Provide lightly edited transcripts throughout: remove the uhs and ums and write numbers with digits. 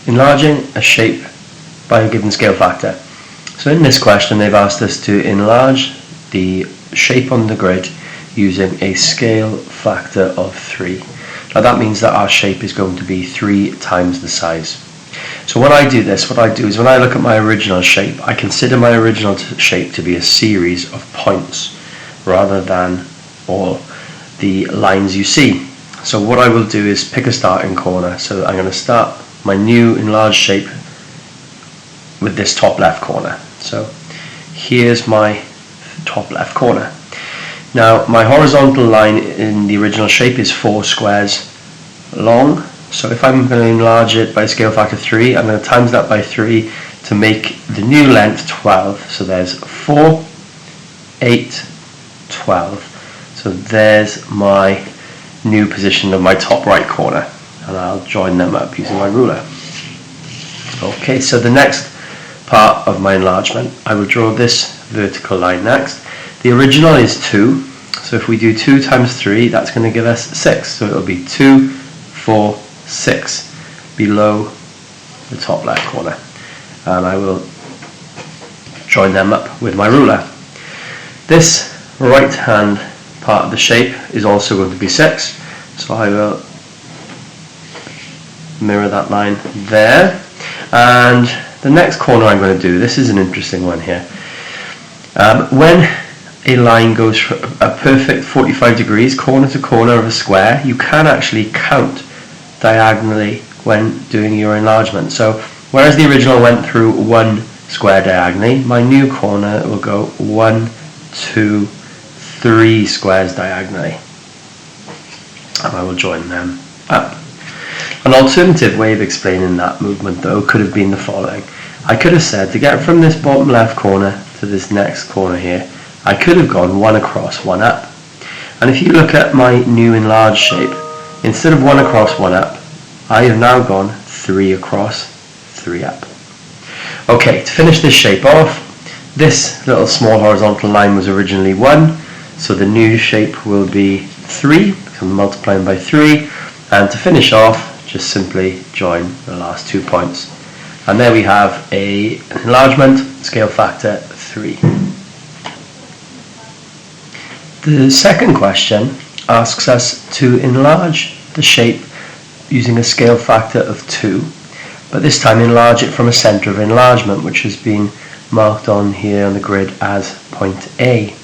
enlarging a shape by a given scale factor. So in this question they've asked us to enlarge the shape on the grid using a scale factor of 3. Now that means that our shape is going to be 3 times the size. So when I do this, what I do is when I look at my original shape, I consider my original shape to be a series of points rather than all the lines you see. So what I will do is pick a starting corner. So I'm going to start my new enlarged shape with this top left corner. So here's my top left corner. Now my horizontal line in the original shape is 4 squares long. So if I'm going to enlarge it by scale factor 3, I'm going to times that by 3 to make the new length 12. So there's 4, 8, 12. So there's my new position of my top right corner, and I'll join them up using my ruler. Okay, so the next part of my enlargement, I will draw this vertical line next. The original is 2, so if we do 2 times 3, that's going to give us 6. So it'll be 2, 4, 6 below the top left corner, and I will join them up with my ruler. This right hand part of the shape is also going to be 6, so I will mirror that line there. And the next corner I'm going to do, this is an interesting one here. When a line goes for a perfect 45 degrees corner to corner of a square, you can actually count diagonally when doing your enlargement. So whereas the original went through 1 square diagonally, my new corner will go 1, 2, 3 squares diagonally, and I will join them up. An alternative way of explaining that movement though could have been the following. I could have said to get from this bottom left corner to this next corner here, I could have gone 1 across, 1 up. And if you look at my new enlarged shape, instead of 1 across, 1 up, I have now gone 3 across, 3 up. Okay, to finish this shape off, this little small horizontal line was originally 1, so the new shape will be 3, because I'm multiplying by 3, and to finish off, just simply join the last 2 points. And there we have an enlargement scale factor 3. The second question asks us to enlarge the shape using a scale factor of 2, but this time enlarge it from a centre of enlargement, which has been marked on here on the grid as point A.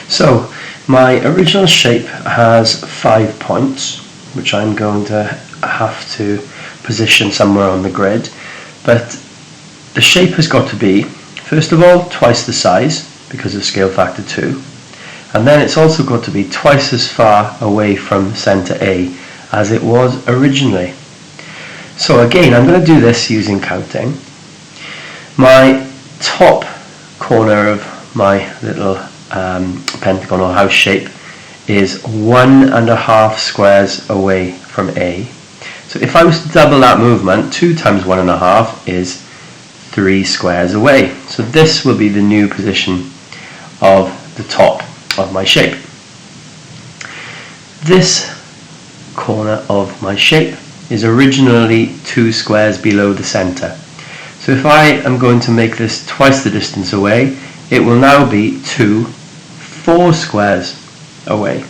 So my original shape has 5 points, which I'm going to have to position somewhere on the grid, but the shape has got to be, first of all, twice the size because of scale factor 2, and then it's also got to be twice as far away from centre A as it was originally. So again, I'm going to do this using counting. My top corner of my little pentagonal house shape is 1.5 squares away from A. So if I was to double that movement, 2 times 1.5 is 3 squares away. So this will be the new position of the top of my shape. This corner of my shape is originally 2 squares below the centre. So if I am going to make this twice the distance away, it will now be 4 squares away.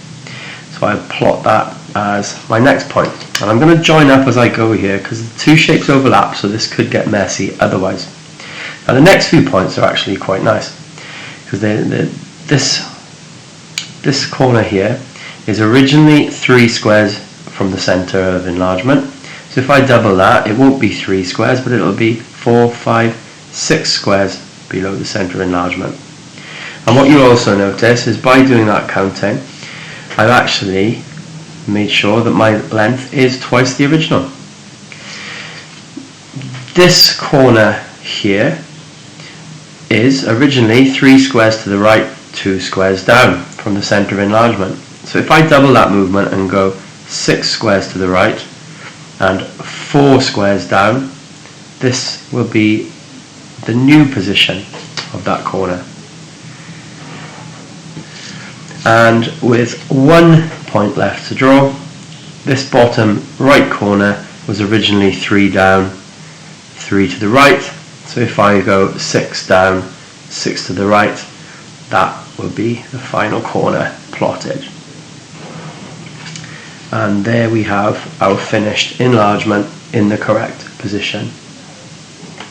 So I plot that as my next point. And I'm going to join up as I go here because the 2 shapes overlap, so this could get messy otherwise. Now the next few points are actually quite nice because this corner here is originally 3 squares from the centre of enlargement. So if I double that, it won't be 3 squares, but it'll be 4, 5, 6 squares below the centre of enlargement. And what you'll also notice is by doing that counting, I've actually made sure that my length is twice the original. This corner here is originally 3 squares to the right, 2 squares down from the centre of enlargement. So if I double that movement and go 6 squares to the right and 4 squares down, this will be the new position of that corner. And with 1 point left to draw, this bottom right corner was originally 3 down, 3 to the right. So if I go 6 down, 6 to the right, that will be the final corner plotted. And there we have our finished enlargement in the correct position.